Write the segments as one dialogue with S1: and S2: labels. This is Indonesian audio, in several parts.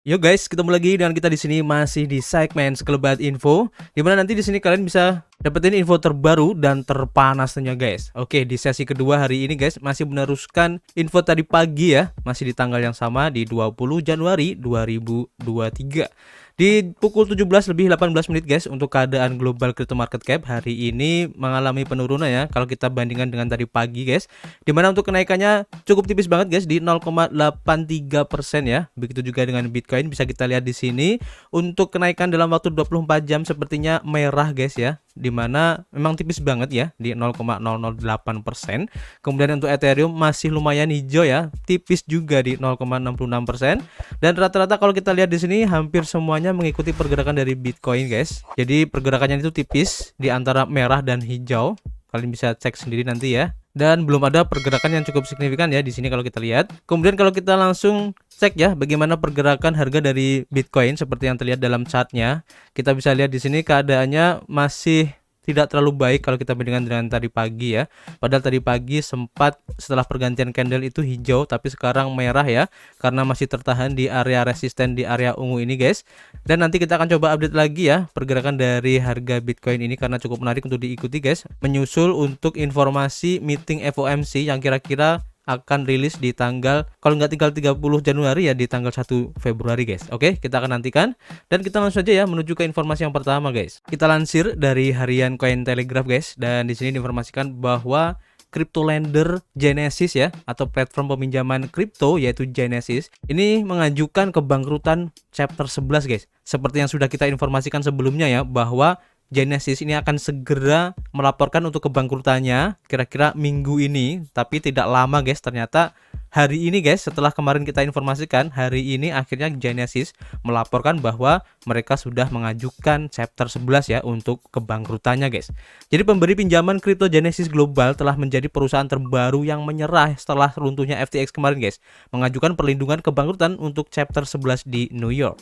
S1: Yo guys, ketemu lagi dengan kita di sini masih di segmen Sekelebat Info, di mana nanti di sini kalian bisa dapetin info terbaru dan terpanas tentunya guys. Oke, di sesi kedua hari ini guys masih meneruskan info tadi pagi ya, masih di tanggal yang sama di 20 Januari 2023. Di pukul 17 lebih 18 menit guys, untuk keadaan global crypto market cap hari ini mengalami penurunan ya kalau kita bandingkan dengan tadi pagi guys. Dimana untuk kenaikannya cukup tipis banget guys di 0,83% ya. Begitu juga dengan Bitcoin, bisa kita lihat di sini untuk kenaikan dalam waktu 24 jam sepertinya merah guys ya. Dimana memang tipis banget ya di 0,008%. Kemudian untuk Ethereum masih lumayan hijau ya, tipis juga di 0,66%. Dan rata-rata kalau kita lihat di sini hampir semuanya mengikuti pergerakan dari Bitcoin guys. Jadi pergerakannya itu tipis di antara merah dan hijau. Kalian bisa cek sendiri nanti ya. Dan belum ada pergerakan yang cukup signifikan ya di sini kalau kita lihat. Kemudian kalau kita langsung cek ya bagaimana pergerakan harga dari Bitcoin seperti yang terlihat dalam chartnya, kita bisa lihat di sini keadaannya masih tidak terlalu baik kalau kita bandingkan dengan tadi pagi ya. Padahal tadi pagi sempat setelah pergantian candle itu hijau, tapi sekarang merah ya, karena masih tertahan di area resisten di area ungu ini guys. Dan nanti kita akan coba update lagi ya pergerakan dari harga Bitcoin ini karena cukup menarik untuk diikuti guys. Menyusul untuk informasi meeting FOMC yang kira-kira akan rilis di tanggal, kalau nggak tinggal 30 Januari ya, di tanggal 1 Februari guys. Oke, kita akan nantikan dan kita langsung saja ya menuju ke informasi yang pertama guys. Kita lansir dari harian Cointelegraph guys, dan di sini diinformasikan bahwa crypto lender Genesis ya, atau platform peminjaman kripto yaitu Genesis, ini mengajukan kebangkrutan chapter 11 guys. Seperti yang sudah kita informasikan sebelumnya ya, bahwa Genesis ini akan segera melaporkan untuk kebangkrutannya kira-kira minggu ini, tapi tidak lama guys. Ternyata hari ini guys, setelah kemarin kita informasikan, hari ini akhirnya Genesis melaporkan bahwa mereka sudah mengajukan chapter 11 ya untuk kebangkrutannya guys. Jadi pemberi pinjaman kripto Genesis Global telah menjadi perusahaan terbaru yang menyerah setelah runtuhnya FTX kemarin guys, mengajukan perlindungan kebangkrutan untuk chapter 11 di New York.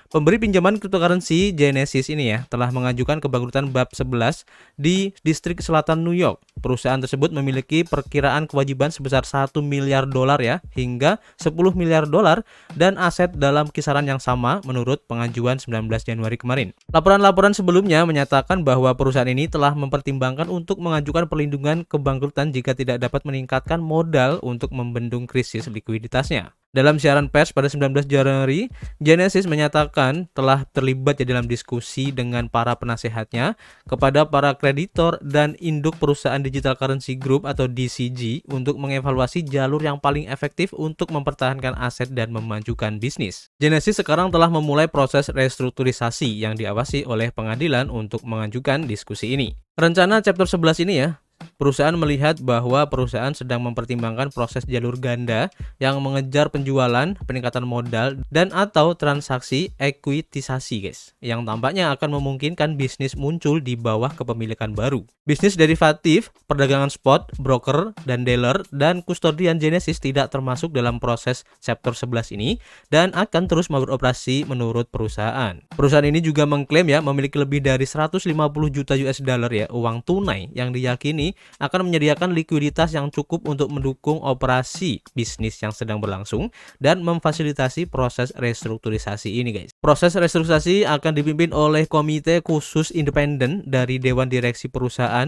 S1: Pemberi pinjaman cryptocurrency Genesis ini ya telah mengajukan kebangkrutan bab 11 di distrik selatan New York. Perusahaan tersebut memiliki perkiraan kewajiban sebesar 1 miliar dolar ya hingga 10 miliar dolar dan aset dalam kisaran yang sama menurut pengajuan 19 Januari kemarin. Laporan-laporan sebelumnya menyatakan bahwa perusahaan ini telah mempertimbangkan untuk mengajukan perlindungan kebangkrutan jika tidak dapat meningkatkan modal untuk membendung krisis likuiditasnya. Dalam siaran pers pada 19 Januari, Genesis menyatakan telah terlibat dalam diskusi dengan para penasehatnya kepada para kreditor dan induk perusahaan Digital Currency Group atau DCG untuk mengevaluasi jalur yang paling efektif untuk mempertahankan aset dan memajukan bisnis. Genesis sekarang telah memulai proses restrukturisasi yang diawasi oleh pengadilan untuk mengajukan diskusi ini. Rencana chapter 11 ini ya, perusahaan melihat bahwa perusahaan sedang mempertimbangkan proses jalur ganda yang mengejar penjualan, peningkatan modal, dan atau transaksi ekuitisasi guys, yang tampaknya akan memungkinkan bisnis muncul di bawah kepemilikan baru. Bisnis derivatif, perdagangan spot, broker, dan dealer, dan kustodian Genesis tidak termasuk dalam proses chapter 11 ini dan akan terus beroperasi menurut perusahaan. Perusahaan ini juga mengklaim ya memiliki lebih dari 150 juta US dollar ya uang tunai yang diyakini akan menyediakan likuiditas yang cukup untuk mendukung operasi bisnis yang sedang berlangsung dan memfasilitasi proses restrukturisasi ini guys. Proses restrukturisasi akan dipimpin oleh komite khusus independen dari Dewan Direksi Perusahaan,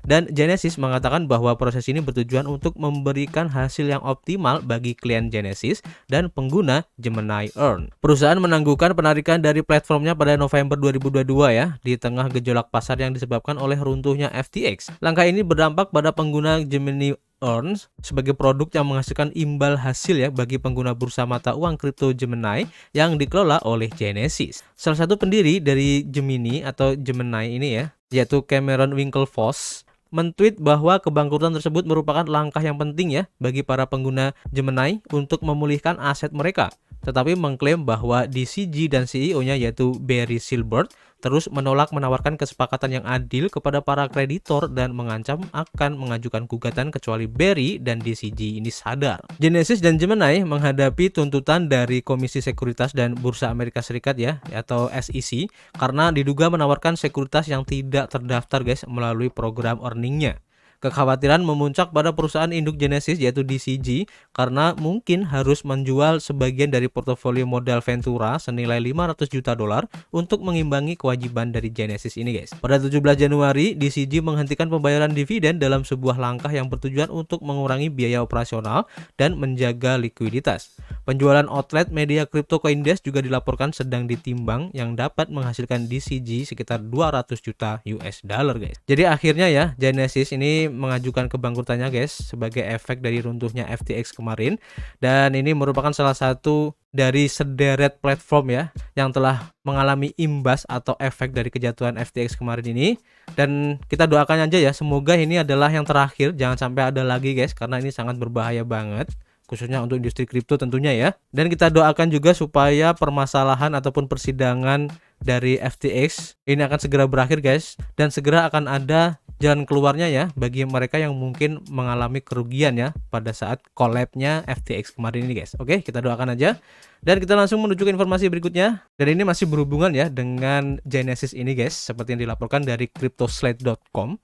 S1: dan Genesis mengatakan bahwa proses ini bertujuan untuk memberikan hasil yang optimal bagi klien Genesis dan pengguna Gemini Earn. Perusahaan menangguhkan penarikan dari platformnya pada November 2022 ya, di tengah gejolak pasar yang disebabkan oleh runtuhnya FTX. Langkah ini berdampak pada pengguna Gemini Earn sebagai produk yang menghasilkan imbal hasil ya bagi pengguna bursa mata uang kripto Gemini yang dikelola oleh Genesis. Salah satu pendiri dari Gemini atau Gemini ini ya, yaitu Cameron Winklevoss, mentweet bahwa kebangkrutan tersebut merupakan langkah yang penting ya bagi para pengguna Gemini untuk memulihkan aset mereka, tetapi mengklaim bahwa DCG dan CEO-nya yaitu Barry Silbert terus menolak menawarkan kesepakatan yang adil kepada para kreditor dan mengancam akan mengajukan gugatan kecuali Barry dan DCG ini sadar. Genesis dan Gemini menghadapi tuntutan dari Komisi Sekuritas dan Bursa Amerika Serikat ya, atau SEC, karena diduga menawarkan sekuritas yang tidak terdaftar guys melalui program earningnya. Kekhawatiran memuncak pada perusahaan induk Genesis yaitu DCG karena mungkin harus menjual sebagian dari portofolio modal Ventura senilai 500 juta dolar untuk mengimbangi kewajiban dari Genesis ini guys. Pada 17 Januari, DCG menghentikan pembayaran dividen dalam sebuah langkah yang bertujuan untuk mengurangi biaya operasional dan menjaga likuiditas. Penjualan outlet media kripto CoinDesk juga dilaporkan sedang ditimbang yang dapat menghasilkan DCG sekitar 200 juta US dollar guys. Jadi akhirnya ya Genesis ini mengajukan kebangkrutannya guys sebagai efek dari runtuhnya FTX kemarin, dan ini merupakan salah satu dari sederet platform ya yang telah mengalami imbas atau efek dari kejatuhan FTX kemarin ini. Dan kita doakan aja ya semoga ini adalah yang terakhir, jangan sampai ada lagi guys karena ini sangat berbahaya banget khususnya untuk industri kripto tentunya ya. Dan kita doakan juga supaya permasalahan ataupun persidangan dari FTX ini akan segera berakhir guys, dan segera akan ada jalan keluarnya ya bagi mereka yang mungkin mengalami kerugian ya pada saat collapse-nya FTX kemarin ini guys. Oke, kita doakan aja. Dan kita langsung menuju ke informasi berikutnya. Dan ini masih berhubungan ya dengan Genesis ini guys, seperti yang dilaporkan dari cryptoslate.com.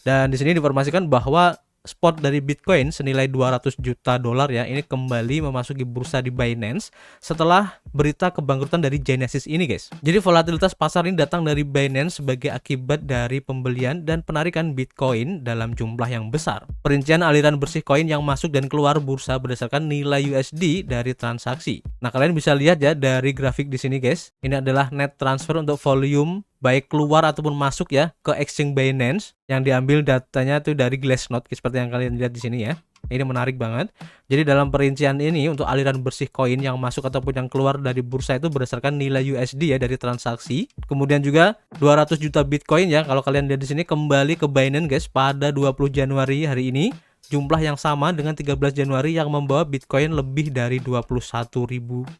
S1: Dan di sini diinformasikan bahwa spot dari Bitcoin senilai 200 juta dolar ya ini kembali memasuki bursa di Binance setelah berita kebangkrutan dari Genesis ini guys. Jadi volatilitas pasar ini datang dari Binance sebagai akibat dari pembelian dan penarikan Bitcoin dalam jumlah yang besar. Perincian aliran bersih koin yang masuk dan keluar bursa berdasarkan nilai USD dari transaksi. Nah, kalian bisa lihat ya dari grafik di sini guys. Ini adalah net transfer untuk volume baik keluar ataupun masuk ya ke exchange Binance, yang diambil datanya tuh dari Glassnode seperti yang kalian lihat di sini ya. Ini menarik banget. Jadi dalam perincian ini untuk aliran bersih koin yang masuk ataupun yang keluar dari bursa itu berdasarkan nilai USD ya dari transaksi. Kemudian juga 200 juta Bitcoin ya kalau kalian lihat di sini kembali ke Binance guys pada 20 Januari hari ini. Jumlah yang sama dengan 13 Januari yang membawa Bitcoin lebih dari 21.000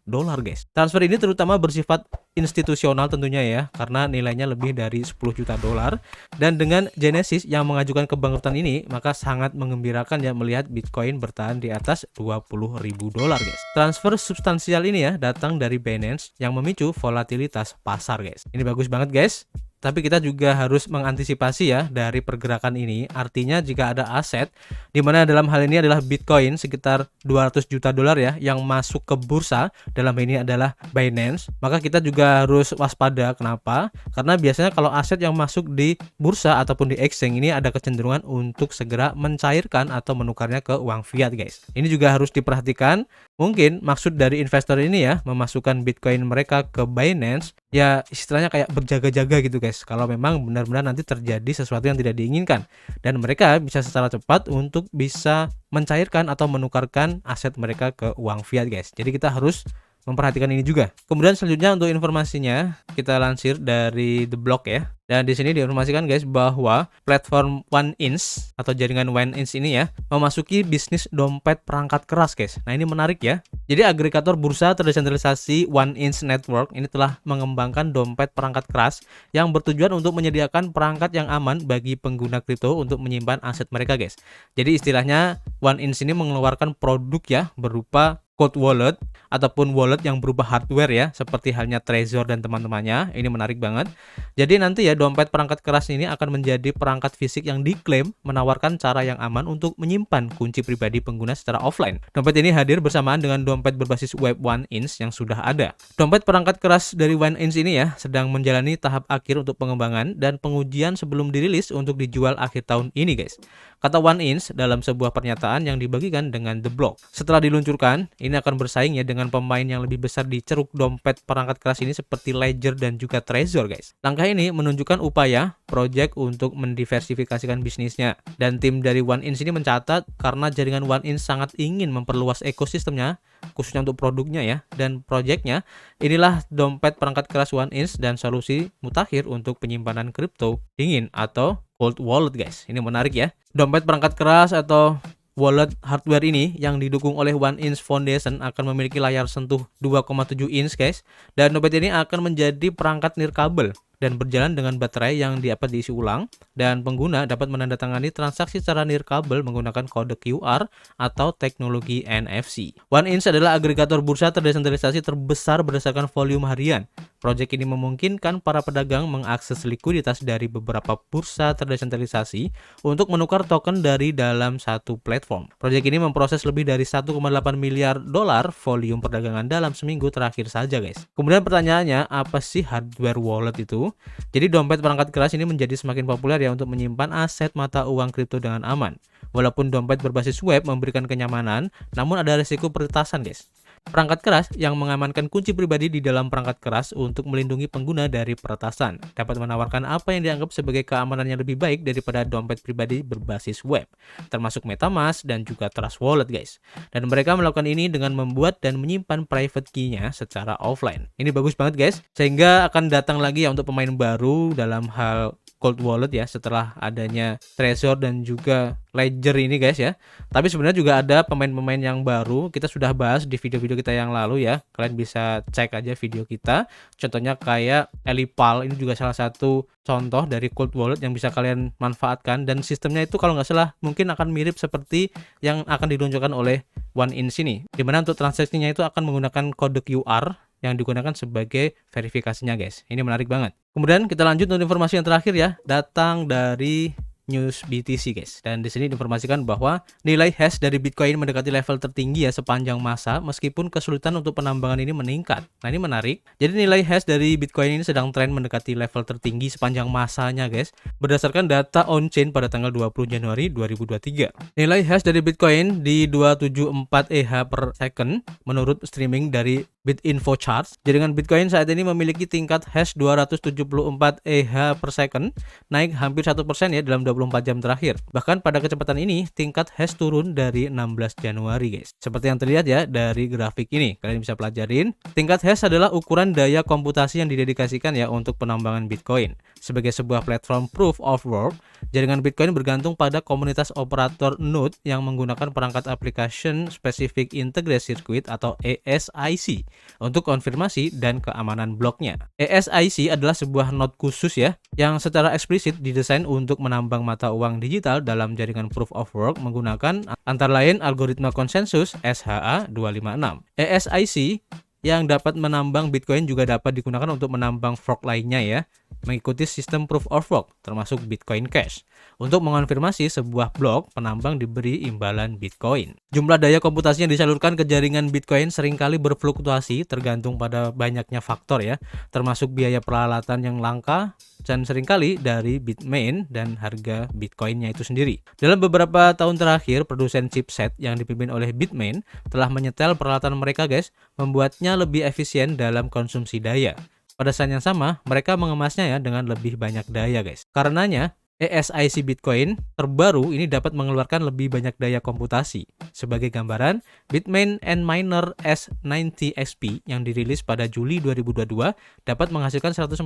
S1: dolar guys. Transfer ini terutama bersifat institusional tentunya ya, karena nilainya lebih dari 10 juta dolar. Dan dengan Genesis yang mengajukan kebangkrutan ini, maka sangat mengembirakan ya melihat Bitcoin bertahan di atas 20.000 dolar guys. Transfer substansial ini ya datang dari Binance yang memicu volatilitas pasar guys. Ini bagus banget guys. Tapi kita juga harus mengantisipasi ya dari pergerakan ini. Artinya jika ada aset di mana dalam hal ini adalah Bitcoin sekitar 200 juta dolar ya yang masuk ke bursa, dalam ini adalah Binance, maka kita juga harus waspada. Kenapa? Karena biasanya kalau aset yang masuk di bursa ataupun di exchange ini ada kecenderungan untuk segera mencairkan atau menukarnya ke uang fiat guys. Ini juga harus diperhatikan. Mungkin maksud dari investor ini ya memasukkan Bitcoin mereka ke Binance ya istilahnya kayak berjaga-jaga gitu guys. Kalau memang benar-benar nanti terjadi sesuatu yang tidak diinginkan, dan mereka bisa secara cepat untuk bisa mencairkan atau menukarkan aset mereka ke uang fiat guys. Jadi kita harus memperhatikan ini juga. Kemudian selanjutnya untuk informasinya kita lansir dari The Block ya. Dan di sini diinformasikan guys bahwa platform 1inch atau jaringan 1inch ini ya memasuki bisnis dompet perangkat keras guys. Nah, ini menarik ya. Jadi agregator bursa terdesentralisasi 1inch Network ini telah mengembangkan dompet perangkat keras yang bertujuan untuk menyediakan perangkat yang aman bagi pengguna kripto untuk menyimpan aset mereka guys. Jadi istilahnya 1inch ini mengeluarkan produk ya berupa cold wallet ataupun wallet yang berupa hardware ya, seperti halnya Trezor dan teman-temannya. Ini menarik banget. Jadi nanti ya dompet perangkat keras ini akan menjadi perangkat fisik yang diklaim menawarkan cara yang aman untuk menyimpan kunci pribadi pengguna secara offline. Dompet ini hadir bersamaan dengan dompet berbasis web 1inch yang sudah ada. Dompet perangkat keras dari 1inch ini ya sedang menjalani tahap akhir untuk pengembangan dan pengujian sebelum dirilis untuk dijual akhir tahun ini guys. Kata 1inch dalam sebuah pernyataan yang dibagikan dengan The Block. Setelah diluncurkan, ini akan bersaing ya dengan pemain yang lebih besar di ceruk dompet perangkat keras ini seperti Ledger dan juga Trezor guys. Langkah ini menunjukkan upaya project untuk mendiversifikasikan bisnisnya. Dan tim dari 1inch ini mencatat karena jaringan 1inch sangat ingin memperluas ekosistemnya khususnya untuk produknya ya dan projectnya, inilah dompet perangkat keras 1inch dan solusi mutakhir untuk penyimpanan kripto dingin atau cold wallet guys. Ini menarik ya. Dompet perangkat keras atau wallet hardware ini yang didukung oleh 1inch Foundation akan memiliki layar sentuh 2,7 inch guys, dan dompet ini akan menjadi perangkat nirkabel dan berjalan dengan baterai yang dapat diisi ulang, dan pengguna dapat menandatangani transaksi secara nirkabel menggunakan kode QR atau teknologi NFC. 1inch adalah agregator bursa terdesentralisasi terbesar berdasarkan volume harian. Proyek ini memungkinkan para pedagang mengakses likuiditas dari beberapa bursa terdesentralisasi untuk menukar token dari dalam satu platform. Proyek ini memproses lebih dari 1,8 miliar dolar volume perdagangan dalam seminggu terakhir saja, guys. Kemudian pertanyaannya, apa sih hardware wallet itu? Jadi dompet perangkat keras ini menjadi semakin populer ya untuk menyimpan aset mata uang kripto dengan aman. Walaupun dompet berbasis web memberikan kenyamanan, namun ada risiko peretasan, guys. Perangkat keras yang mengamankan kunci pribadi di dalam perangkat keras untuk melindungi pengguna dari peretasan dapat menawarkan apa yang dianggap sebagai keamanan yang lebih baik daripada dompet pribadi berbasis web, termasuk MetaMask dan juga Trust Wallet, guys. Dan mereka melakukan ini dengan membuat dan menyimpan private key-nya secara offline. Ini bagus banget, guys, sehingga akan datang lagi ya untuk pemain baru dalam hal cold wallet ya setelah adanya Trezor dan juga Ledger ini, guys ya. Tapi sebenarnya juga ada pemain-pemain yang baru, kita sudah bahas di video-video kita yang lalu ya. Kalian bisa cek aja video kita. Contohnya kayak Elipal, ini juga salah satu contoh dari cold wallet yang bisa kalian manfaatkan, dan sistemnya itu kalau nggak salah mungkin akan mirip seperti yang akan diluncurkan oleh OneInch ini, dimana untuk transaksinya itu akan menggunakan kode QR yang digunakan sebagai verifikasinya, guys. Ini menarik banget. Kemudian kita lanjut untuk informasi yang terakhir ya, datang dari News BTC, guys. Dan di sini diinformasikan bahwa nilai hash dari Bitcoin mendekati level tertinggi ya sepanjang masa, meskipun kesulitan untuk penambangan ini meningkat. Nah, ini menarik. Jadi nilai hash dari Bitcoin ini sedang tren mendekati level tertinggi sepanjang masanya, guys. Berdasarkan data on-chain pada tanggal 20 Januari 2023. Nilai hash dari Bitcoin di 274 EH per second menurut streaming dari Bitinfo Charts. Jaringan Bitcoin saat ini memiliki tingkat hash 274 EH per second, naik hampir 1% ya dalam 24 jam terakhir. Bahkan pada kecepatan ini, tingkat hash turun dari 16 Januari, guys. Seperti yang terlihat ya dari grafik ini, kalian bisa pelajarin. Tingkat hash adalah ukuran daya komputasi yang didedikasikan ya untuk penambangan Bitcoin. Sebagai sebuah platform proof of work, jaringan Bitcoin bergantung pada komunitas operator node yang menggunakan perangkat application specific integrated circuit atau ASIC untuk konfirmasi dan keamanan bloknya. ASIC adalah sebuah node khusus ya yang secara eksplisit didesain untuk menambang mata uang digital dalam jaringan proof of work menggunakan antara lain algoritma konsensus SHA-256. ASIC yang dapat menambang Bitcoin juga dapat digunakan untuk menambang fork lainnya ya, mengikuti sistem proof of work termasuk Bitcoin Cash. Untuk mengonfirmasi sebuah blok, penambang diberi imbalan Bitcoin. Jumlah daya komputasi yang disalurkan ke jaringan Bitcoin seringkali berfluktuasi tergantung pada banyaknya faktor ya, termasuk biaya peralatan yang langka dan seringkali dari Bitmain dan harga Bitcoinnya itu sendiri. Dalam beberapa tahun terakhir, produsen chipset yang dipimpin oleh Bitmain telah menyetel peralatan mereka, guys, membuatnya lebih efisien dalam konsumsi daya. Pada saat yang sama, mereka mengemasnya ya dengan lebih banyak daya, guys. Karenanya, ASIC Bitcoin terbaru ini dapat mengeluarkan lebih banyak daya komputasi. Sebagai gambaran, Bitmain Antminer S90XP yang dirilis pada Juli 2022 dapat menghasilkan 140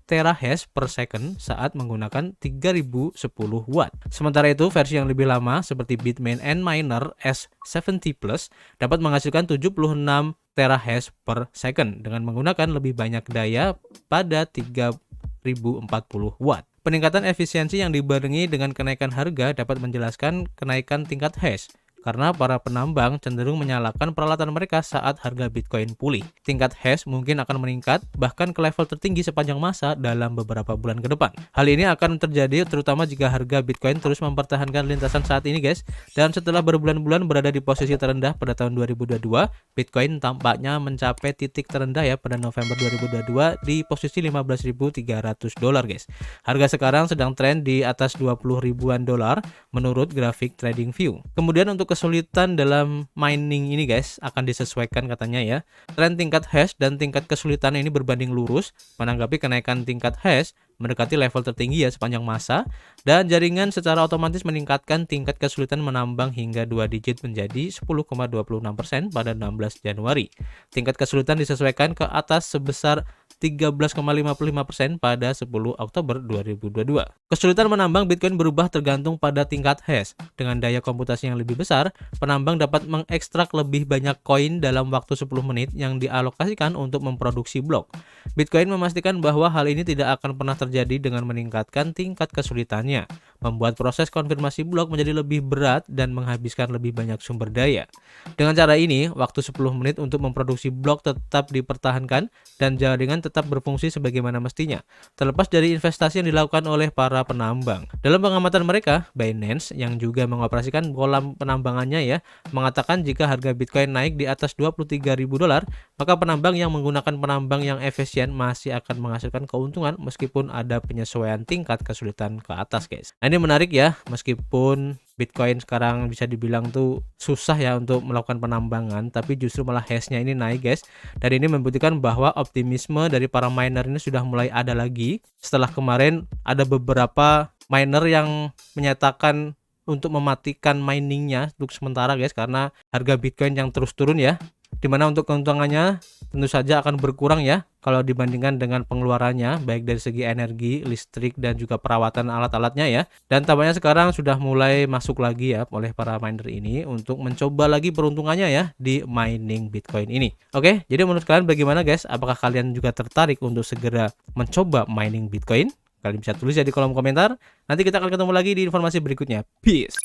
S1: terahash per second saat menggunakan 3010 watt. Sementara itu, versi yang lebih lama seperti Bitmain Antminer S70 Plus dapat menghasilkan 76 terahash per second dengan menggunakan lebih banyak daya pada 3040 watt. Peningkatan efisiensi yang dibarengi dengan kenaikan harga dapat menjelaskan kenaikan tingkat hash, karena para penambang cenderung menyalakan peralatan mereka saat harga Bitcoin pulih. Tingkat hash mungkin akan meningkat bahkan ke level tertinggi sepanjang masa dalam beberapa bulan ke depan. Hal ini akan terjadi terutama jika harga Bitcoin terus mempertahankan lintasan saat ini, guys. Dan setelah berbulan-bulan berada di posisi terendah pada tahun 2022, Bitcoin tampaknya mencapai titik terendah ya pada November 2022 di posisi 15.300 dolar, guys. Harga sekarang sedang tren di atas 20 ribuan dolar menurut grafik TradingView. Kemudian untuk kesulitan dalam mining ini, guys, akan disesuaikan katanya ya. Tren tingkat hash dan tingkat kesulitan ini berbanding lurus menanggapi kenaikan tingkat hash mendekati level tertinggi ya sepanjang masa, dan jaringan secara otomatis meningkatkan tingkat kesulitan menambang hingga 2 digit menjadi 10,26% pada 16 Januari. Tingkat kesulitan disesuaikan ke atas sebesar 13,55% pada 10 Oktober 2022. Kesulitan menambang Bitcoin berubah tergantung pada tingkat hash. Dengan daya komputasi yang lebih besar, penambang dapat mengekstrak lebih banyak koin dalam waktu 10 menit yang dialokasikan untuk memproduksi blok. Bitcoin memastikan bahwa hal ini tidak akan pernah terjadi dengan meningkatkan tingkat kesulitannya, membuat proses konfirmasi blok menjadi lebih berat dan menghabiskan lebih banyak sumber daya. Dengan cara ini, waktu 10 menit untuk memproduksi blok tetap dipertahankan dan jaringan tetap berfungsi sebagaimana mestinya, terlepas dari investasi yang dilakukan oleh para penambang. Dalam pengamatan mereka, Binance yang juga mengoperasikan kolam penambangannya ya, mengatakan jika harga Bitcoin naik di atas $23.000, maka penambang yang menggunakan penambang yang efisien masih akan menghasilkan keuntungan meskipun ada penyesuaian tingkat kesulitan ke atas, guys. Nah, ini menarik ya, meskipun Bitcoin sekarang bisa dibilang tuh susah ya untuk melakukan penambangan, tapi justru malah hash-nya ini naik, guys. Dan ini membuktikan bahwa optimisme dari para miner ini sudah mulai ada lagi setelah kemarin ada beberapa miner yang menyatakan untuk mematikan miningnya untuk sementara, guys, karena harga Bitcoin yang terus turun ya. Dimana untuk keuntungannya tentu saja akan berkurang ya kalau dibandingkan dengan pengeluarannya, baik dari segi energi, listrik, dan juga perawatan alat-alatnya ya. Dan tampaknya sekarang sudah mulai masuk lagi ya oleh para miner ini untuk mencoba lagi peruntungannya ya di mining Bitcoin ini. Oke, jadi menurut kalian bagaimana, guys? Apakah kalian juga tertarik untuk segera mencoba mining Bitcoin? Kalian bisa tulis ya di kolom komentar. Nanti kita akan ketemu lagi di informasi berikutnya. Peace.